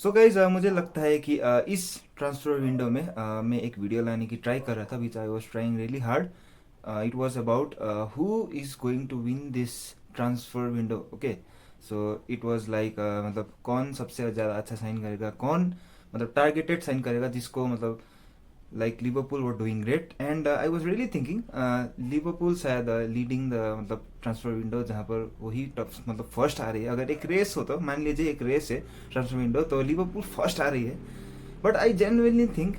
So guys मुझे लगता है कि इस ट्रांसफर विंडो में मैं एक वीडियो लाने की ट्राई कर रहा था which I was trying really hard. It was about who is going to win this transfer window. Okay, so it was like मतलब कौन सबसे ज़्यादा अच्छा साइन करेगा, कौन मतलब टारगेटेड साइन करेगा जिसको मतलब like Liverpool were doing great and I was really thinking Liverpool शायद लीडिंग द मतलब ट्रांसफर विंडो जहाँ पर वही टॉप मतलब फर्स्ट आ रही है. अगर एक रेस हो तो मान लीजिए एक रेस है ट्रांसफर विंडो तो लिवरपूल फर्स्ट आ रही है. But I genuinely think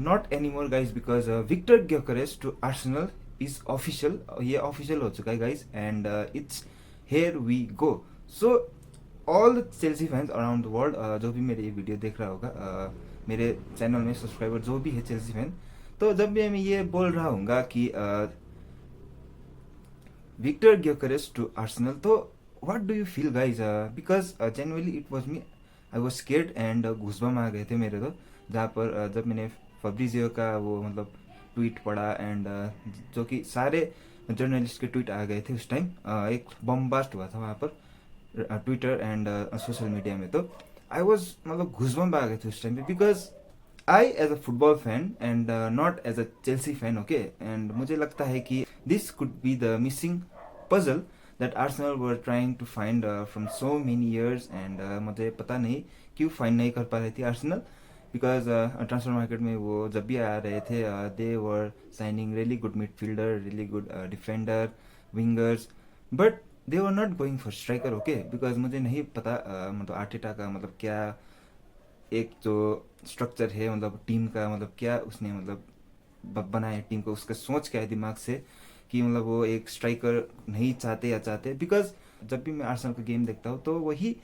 not any more guys because Victor Gyokeres to Arsenal is official. ये ऑफिशियल हो चुका है guys and it's here we go. So all the Chelsea fans around the world जो भी मेरे ये वीडियो देख रहा होगा, मेरे चैनल में सब्सक्राइबर जो भी है चेल्सी फैन, तो जब भी मैं ये बोल रहा हूँ कि विक्टर ग्योकरेस टू आर्सेनल, तो what do you feel guys? Because genuinely it was me, I was scared and goosebumps आ गए थे मेरे तो. जहाँ पर जब मैंने फब्रिजियो का वो मतलब ट्वीट पढ़ा एंड जो कि सारे जर्नलिस्ट के ट्वीट आ गए थे उस टाइम. एक बम्बास्ट हुआ था वहाँ पर ट्विटर एंड सोशल मीडिया में. तो आई वॉज मतलब घुसबम आ गए थे उस टाइम पे because I as a football fan and not as a Chelsea fan. Okay, and मुझे लगता है कि this could be the missing puzzle that Arsenal were trying to find from so many years and मुझे पता नहीं क्यों find नहीं कर पा रही थी आर्सेनल. बिकॉज ट्रांसफर मार्केट में वो जब भी आ रहे थे they were signing really good midfielder, really good defender, wingers, but they were not going for striker. Okay, because मुझे नहीं पता मतलब आर्टेटा का मतलब क्या एक जो स्ट्रक्चर है मतलब टीम का, मतलब क्या उसने मतलब बनाया टीम को, उसका सोच क्या है दिमाग से कि मतलब वो एक स्ट्राइकर नहीं चाहते या चाहते. बिकॉज जब भी मैं आर्सेनल का गेम देखता हूँ तो वही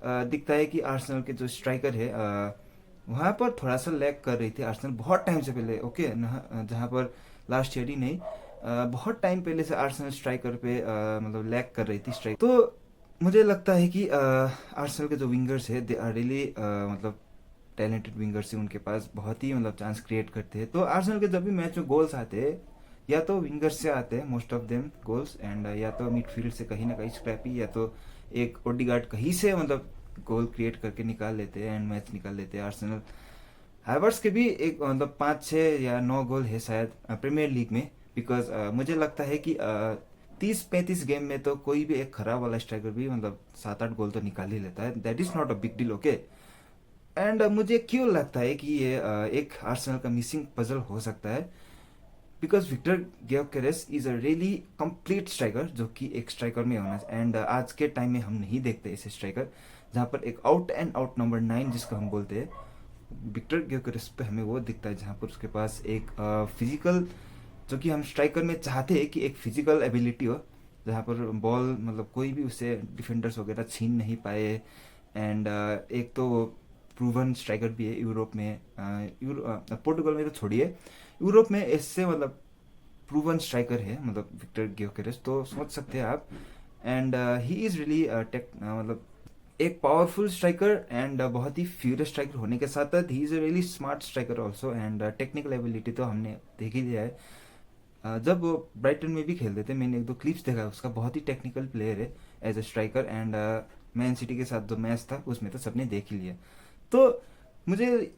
दिखता है कि आर्सेनल के जो स्ट्राइकर है वहाँ पर थोड़ा सा लैग कर रही थी आर्सेनल बहुत टाइम से पहले. ओके, जहाँ पर लास्ट ईयर ही नहीं, बहुत टाइम पहले से आर्सेनल स्ट्राइकर पे मतलब लैग कर रही थी स्ट्राइक. तो मुझे लगता है कि आर्सेनल के जो विंगर्स है दे आर रियली मतलब टैलेंटेड विंगर्स है, उनके पास बहुत ही मतलब चांस क्रिएट करते हैं. तो आर्सेनल के जब भी मैच में गोल्स आते हैं या तो विंगर्स से आते हैं most of them goals and या तो मिडफील्ड से कहीं ना कहीं स्क्रैपी या तो एक ओडीगार्ड कहीं से मतलब गोल क्रिएट करके निकाल लेते हैं एंड मैच निकाल लेते हैं आर्सेनल. हैवर्ट्स के भी एक मतलब 5 6 या 9 गोल है शायद प्रीमियर लीग में. बिकॉज मुझे लगता है कि 30 35 गेम में तो कोई भी एक खराब वाला स्ट्राइकर भी मतलब 7 8 गोल तो निकाल ही लेता है. That is not a big deal. Okay, and मुझे क्यों लगता है कि ये एक आर्सेनल का मिसिंग पजल हो सकता है because Viktor Gyokeres is a really complete striker जो कि एक स्ट्राइकर में होना चाहिए. एंड आज के टाइम में हम नहीं देखते ऐसे स्ट्राइकर जहाँ पर एक आउट एंड आउट नंबर 9 जिसको हम बोलते हैं, विक्टर ग्योकेरेस पे हमें वो दिखता है जहाँ पर उसके पास एक फिजिकल, जो कि हम स्ट्राइकर में चाहते हैं कि एक फिजिकल एबिलिटी हो जहाँ पर बॉल मतलब कोई भी उसे डिफेंडर्स वगैरह छीन नहीं पाए. एंड एक तो वो प्रूवन स्ट्राइकर भी है यूरोप में, पोर्टुगल में तो छोड़िए, यूरोप में इससे मतलब प्रूवन स्ट्राइकर है मतलब विक्टर ग्योकेरेस, तो सोच सकते हैं आप. And he is really tech मतलब एक पावरफुल स्ट्राइकर एंड बहुत ही फ्यूरियस स्ट्राइकर होने के साथ साथ he is a really smart striker also. And technical ability तो हमने देख ही लिया है. जब वो ब्राइटन में भी खेलते थे मैंने एक दो क्लिप्स देखा उसका, बहुत ही टेक्निकल प्लेयर है as a striker. And Man City के साथ जो मैच था उसमें तो सबने देख ही लिया. तो मुझे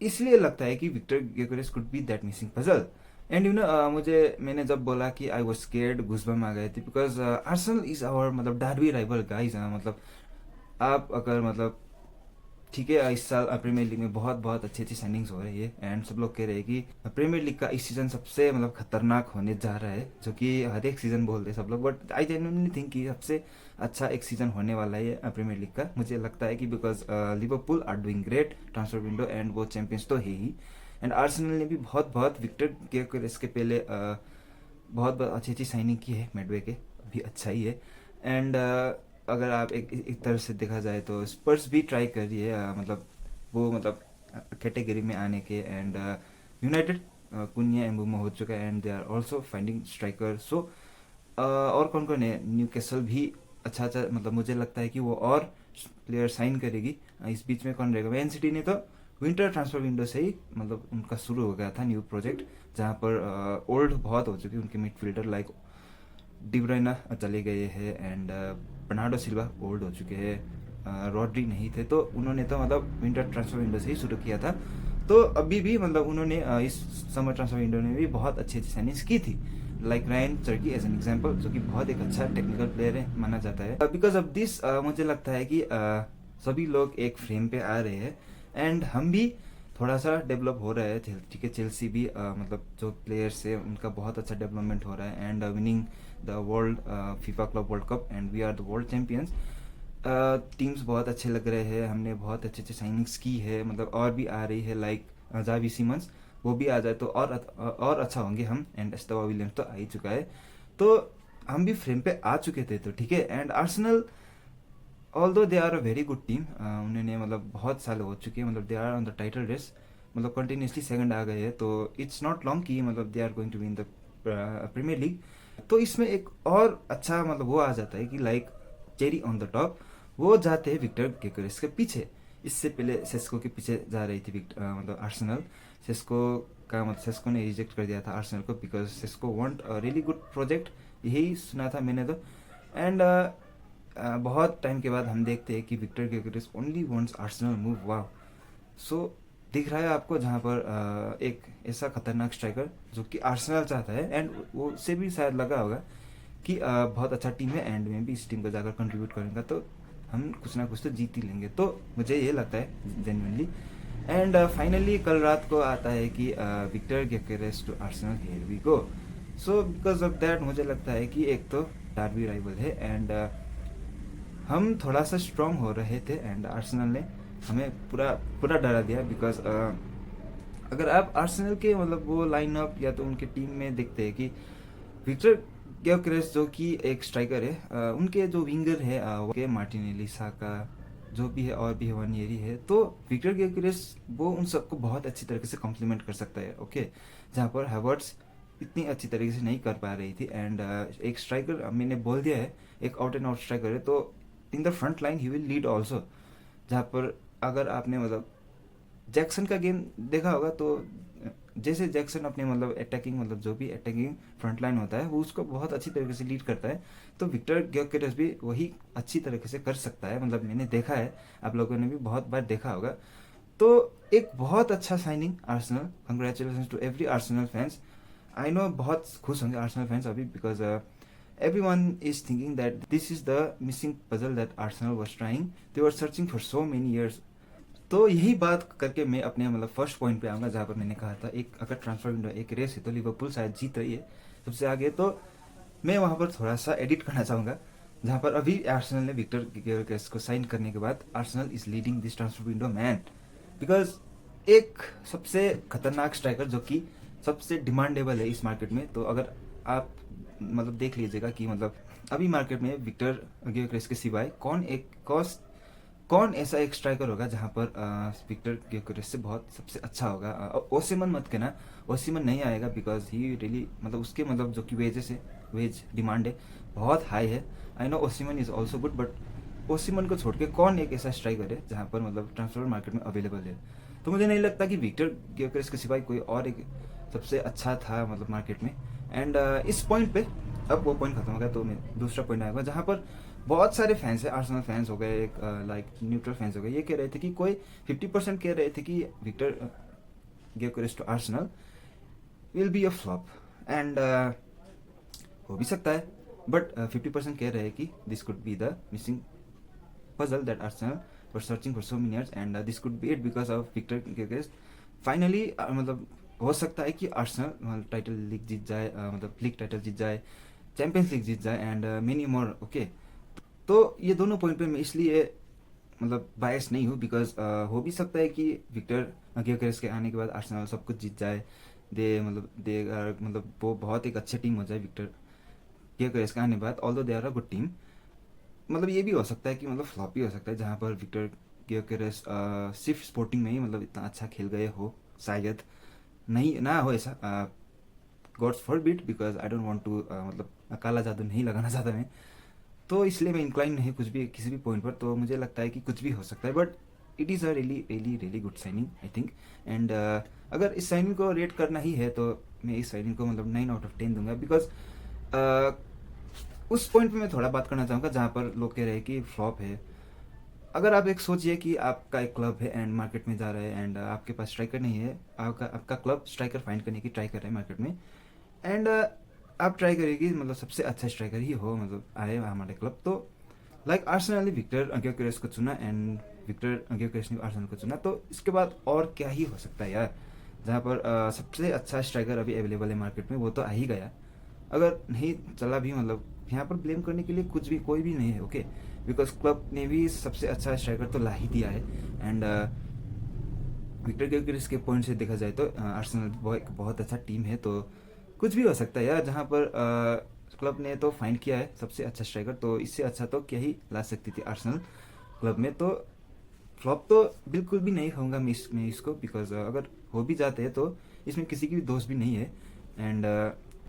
इसलिए लगता है कि Viktor Gyokeres could be that missing puzzle. And you know मुझे मैंने जब बोला कि आई वॉज स्केर्ड घुसबम आ गए थे बिकॉज आर्सेनल इज आवर मतलब डार्बी राइवल गाइज. मतलब आप अगर मतलब ठीक है इस साल प्रीमियर लीग में बहुत बहुत अच्छी अच्छी साइनिंग्स हो रही है एंड सब लोग कह रहे हैं कि प्रीमियर लीग का इस सीजन सबसे मतलब खतरनाक होने जा रहा है, जो कि हर एक सीजन बोलते हैं सब लोग. बट आई जेन्युइनली थिंक कि सबसे अच्छा एक सीजन होने वाला है प्रीमियर लीग का. मुझे लगता है कि because Liverpool are doing great transfer window and वो चैंपियंस तो है ही. एंड आर्सेनल ने भी बहुत बहुत विक्टर ग्योकेरेस के पहले बहुत बहुत अच्छी अच्छी साइनिंग की है, मेडवे के भी अच्छा ही है. एंड अगर आप एक तरह से देखा जाए तो स्पर्स भी ट्राई कर रही है मतलब वो मतलब कैटेगरी में आने के. एंड यूनाइटेड कुनिया एम्बुमा हो चुका है and they are also finding striker. So और कौन कौन है, न्यू कैसल भी अच्छा अच्छा मतलब मुझे लगता है कि वो और प्लेयर साइन करेगी. इस बीच में कौन रहेगा, मैन सिटी ने तो विंटर ट्रांसफर विंडो से ही मतलब उनका शुरू हो गया था न्यू प्रोजेक्ट जहाँ पर ओल्ड बहुत हो चुके उनके मिडफील्डर लाइक डिब्रोइना चले गए हैं एंड बर्नार्डो सिल्वा ओल्ड हो चुके हैं. रॉड्री नहीं थे, तो उन्होंने तो मतलब विंटर ट्रांसफर विंडो से ही शुरू किया था। तो अभी भी मतलब उन्होंने इस समर ट्रांसफर विंडो में भी बहुत अच्छी अच्छी साइनिंग्स की थी, like Rayan Cherki as an example, जो कि बहुत एक अच्छा टेक्निकल प्लेयर है माना जाता है। बिकॉज ऑफ दिस मुझे लगता है कि सभी लोग एक फ्रेम पे आ रहे हैं एंड हम भी थोड़ा सा डेवलप हो रहा है। ठीक है, चेल्सी भी मतलब जो प्लेयर्स है उनका बहुत अच्छा डेवलपमेंट हो रहा है and winning the world FIFA club world cup and we are the world champions. Teams बहुत अच्छे लग रहे हैं, हमने बहुत अच्छे अच्छे साइनिंग्स की है, मतलब और भी आ रही है, लाइक जावी सीमंस, वो भी आ जाए तो और अच्छा होंगे हम। एंड एस्टेवा विलियम्स तो आ ही चुका है, तो हम भी फ्रेम पे आ चुके थे। तो ठीक है, and Arsenal although they are a very good team, उन्होंने मतलब बहुत साल हो चुके हैं, मतलब they are on the title race, मतलब कंटिन्यूसली सेकंड आ गए हैं, तो इट्स नॉट लॉन्ग की मतलब they are going to win the Premier League. तो इसमें एक और अच्छा मतलब वो आ जाता है कि like cherry on the top, वो जाते हैं विक्टर गेकरेस के पीछे। इससे पहले सेस्को के पीछे जा रही थी मतलब आर्सेनल। सेस्को का मतलब सेस्को ने रिजेक्ट कर दिया था आर्सेनल को, because Sesko want a really good project, यही सुना था मैंने तो। एंड बहुत टाइम के बाद हम देखते हैं कि Victor Gyokeres only wants Arsenal move, वाह। सो दिख रहा है आपको जहाँ पर एक ऐसा खतरनाक स्ट्राइकर जो कि आर्सेनल चाहता है, एंड वो उससे भी शायद लगा होगा कि बहुत अच्छा टीम है एंड में भी इस टीम को जाकर कंट्रीब्यूट करेंगे तो हम कुछ ना कुछ तो जीत ही लेंगे, तो मुझे ये लगता है जेन्युइनली। एंड फाइनली कल रात को आता है कि Victor Gyokeres to Arsenal, here we go. So because of that मुझे लगता है कि एक तो डार्बी राइवल है एंड हम थोड़ा सा स्ट्रांग हो रहे थे एंड आर्सेनल ने हमें पूरा पूरा डरा दिया। बिकॉज अगर आप आर्सेनल के मतलब वो लाइनअप या तो उनके टीम में देखते हैं कि विक्टर ग्योकेरेस जो कि एक स्ट्राइकर है, उनके जो विंगर है वो मार्टिनेली, साका, जो भी है और भी है, वनियरी है, तो विक्टर ग्योकेरेस वो उन सबको बहुत अच्छी तरीके से कॉम्प्लीमेंट कर सकता है, ओके। जहाँ पर हैवर्ट्स इतनी अच्छी तरीके से नहीं कर पा रही थी एंड एक स्ट्राइकर मैंने बोल दिया है, एक आउट एंड आउट स्ट्राइकर है, तो in the front line he will lead also. जहाँ पर अगर आपने मतलब जैक्सन का गेम देखा होगा तो जैसे जैक्सन अपने मतलब अटैकिंग मतलब जो भी अटैकिंग फ्रंट लाइन होता है वो उसको बहुत अच्छी तरीके से लीड करता है, तो विक्टर ग्योकेरेस भी वही अच्छी तरीके से कर सकता है, मतलब मैंने देखा है, आप लोगों ने भी बहुत बार देखा होगा। तो एक बहुत अच्छा signing Arsenal, congratulation to every Arsenal fans. I know बहुत खुश होंगे आर्सेनल फैंस अभी, because everyone is thinking that this is the missing puzzle that Arsenal was trying. They were searching for so many years. तो यही बात करके मैं अपने मतलब फर्स्ट पॉइंट पे आऊँगा, जहाँ पर मैंने कहा था एक अगर ट्रांसफर विंडो एक रेस है तो लिवरपूल शायद जीत रही है सबसे आगे। तो मैं वहाँ पर थोड़ा सा एडिट करना चाहूँगा, जहाँ पर अभी आर्सेनल ने विक्टर गेकेरेस को साइन करने के बाद Arsenal is leading this transfer window man, because एक सबसे खतरनाक स्ट्राइकर जो कि सबसे डिमांडेबल है इस मार्केट में। तो अगर आप मतलब देख लीजिएगा कि मतलब अभी मार्केट में विक्टर गेकेरेस के सिवाय कौन ऐसा एक स्ट्राइकर होगा जहाँ पर विक्टर गेकेरेस से बहुत सबसे अच्छा होगा। ओसिमन मत कहना, ओसिमन नहीं आएगा, बिकॉज ही रियली मतलब उसके मतलब जो कि वेज डिमांड है बहुत हाई है। I know Osimhen is also good, but Osimhen को छोड़ के कौन एक ऐसा स्ट्राइकर है जहाँ पर मतलब ट्रांसफर मार्केट में अवेलेबल है। तो मुझे नहीं लगता कि विक्टर गेकेरेस के सिवाय कोई और एक सबसे अच्छा था मतलब मार्केट में। एंड इस पॉइंट पे अब वो पॉइंट खत्म हो गया, तो मैं दूसरा पॉइंट आएगा जहाँ पर बहुत सारे फैंस हैं, आर्सेनल फैंस हो गए, एक लाइक न्यूट्रल फैंस हो गए, ये कह रहे थे कि कोई 50% कह रहे थे कि Victor Gyokeres to Arsenal will be a flop, and हो भी सकता है, बट 50% कह रहे हैं कि this could be the missing puzzle that Arsenal were searching for so many years, and this could be it because of Victor Gyokeres. Finally मतलब हो सकता है कि आर्सेनल टाइटल लीग जीत जाए, मतलब लीग टाइटल जीत जाए, चैंपियंस लीग जीत जाए and many more, okay. तो ये दोनों पॉइंट पे मैं इसलिए मतलब बायस नहीं हूँ, बिकॉज हो भी सकता है कि विक्टर ग्योकेरेस के आने के बाद आर्सेनल सब कुछ जीत जाए, मतलब वो बहुत एक अच्छी टीम हो जाए विक्टर ग्योकेरेस के आने के बाद, although they are a good team. मतलब ये भी हो सकता है कि मतलब फ्लॉप भी हो सकता है, जहाँ पर विक्टर ग्योकेरेस सिर्फ स्पोर्टिंग में ही मतलब इतना अच्छा खेल गए हो, शायद नहीं ना हो ऐसा, gods forbid, because I don't want to मतलब काला जादू नहीं लगाना चाहता मैं, तो इसलिए मैं इंक्लाइन नहीं कुछ भी किसी भी पॉइंट पर, तो मुझे लगता है कि कुछ भी हो सकता है, but it is a really really really good signing I think. And अगर इस साइनिंग को रेट करना ही है तो मैं इस साइनिंग को मतलब 9/10 दूंगा, बिकॉज उस पॉइंट पे मैं थोड़ा बात करना चाहूँगा जहाँ पर लोग कह रहे हैं कि फ्लॉप है। अगर आप एक सोचिए कि आपका एक क्लब है एंड मार्केट में जा रहा है एंड आपके पास स्ट्राइकर नहीं है, आपका क्लब स्ट्राइकर फाइंड करने की ट्राई कर रहा है मार्केट में एंड आप ट्राई करिए मतलब सबसे अच्छा स्ट्राइकर ही हो, मतलब आए हमारे क्लब। तो लाइक आर्सेनल ने विक्टर ग्योकेरेस को चुना एंड विक्टर ग्योकेरेस ने आर्सेनल को चुना, तो इसके बाद और क्या ही हो सकता है यार। जहाँ पर सबसे अच्छा स्ट्राइकर अभी अवेलेबल है मार्केट में, वो तो आ ही गया। अगर नहीं चला भी, मतलब यहाँ पर ब्लेम करने के लिए कुछ भी कोई भी नहीं है, ओके। बिकॉज क्लब ने भी सबसे अच्छा स्ट्राइकर तो ला ही दिया है एंड विक्टर ग्योकेरेस के पॉइंट से देखा जाए तो आर्सेनल एक बहुत अच्छा टीम है, तो कुछ भी हो सकता है यार। जहाँ पर क्लब ने तो फाइंड किया है सबसे अच्छा स्ट्राइकर, तो इससे अच्छा तो क्या ही ला सकती थी आर्सेनल क्लब में। तो फ्लॉप तो बिल्कुल भी नहीं कहूँगा मैं इसको, बिकॉज अगर हो भी जाते हैं तो इसमें किसी की भी दोस्त भी नहीं है।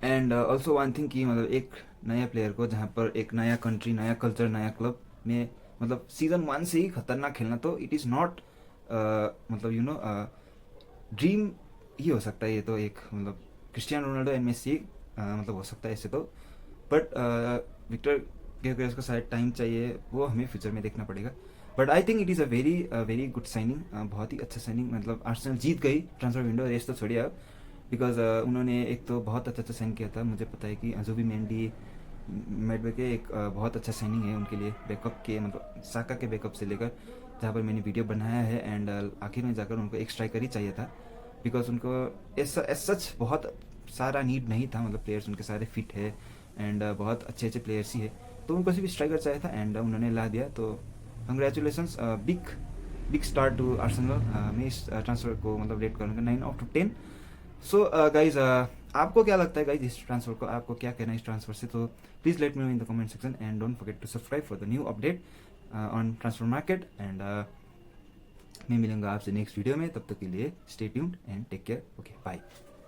एंड ऑल्सो वन थिंग कि मतलब एक नया प्लेयर को, जहाँ पर एक नया कंट्री, नया कल्चर, नया क्लब में मतलब सीजन 1 से ही खतरनाक खेलना, तो इट इज़ नॉट मतलब यू नो ड्रीम ही हो सकता है ये तो। एक मतलब क्रिस्टियानो रोनाल्डो एंड मेसी मतलब हो सकता है ऐसे तो, बट विक्टर ग्योकेरेस को शायद टाइम चाहिए, वो हमें फ्यूचर में देखना पड़ेगा। But I think it is a very good signing, बहुत ही अच्छा साइनिंग। मतलब आर्सेनल जीत गई ट्रांसफर विंडो, रेस तो छोड़िए आप, बिकॉज उन्होंने एक तो बहुत अच्छा साइन किया था। मुझे पता है कि अजोबी मेंडी मेडवेके एक बहुत अच्छा साइनिंग है उनके लिए, बैकअप के मतलब साका के बैकअप से लेकर, जहाँ पर मैंने वीडियो बनाया है। एंड आखिर में जाकर उनको एक स्ट्राइकर ही चाहिए था, बिकॉज उनको ऐसा सच बहुत सारा नीड नहीं था, मतलब प्लेयर्स उनके सारे फिट है एंड बहुत अच्छे अच्छे प्लेयर्स ही है, तो उनको सिर्फ स्ट्राइकर चाहिए था एंड उन्होंने ला दिया। तो congratulations, big star to Arsenal. मैं इस ट्रांसफर को मतलब रेट करूँगा 9/10। सो गाइज, आपको क्या लगता है गाइज इस ट्रांसफर को, आपको क्या कहना है इस ट्रांसफर से? तो please let me know in the comment section and don't forget to subscribe for the new update on transfer market. And मैं मिलूंगा आपसे नेक्स्ट वीडियो में, तब तक के लिए stay tuned and take care, okay bye.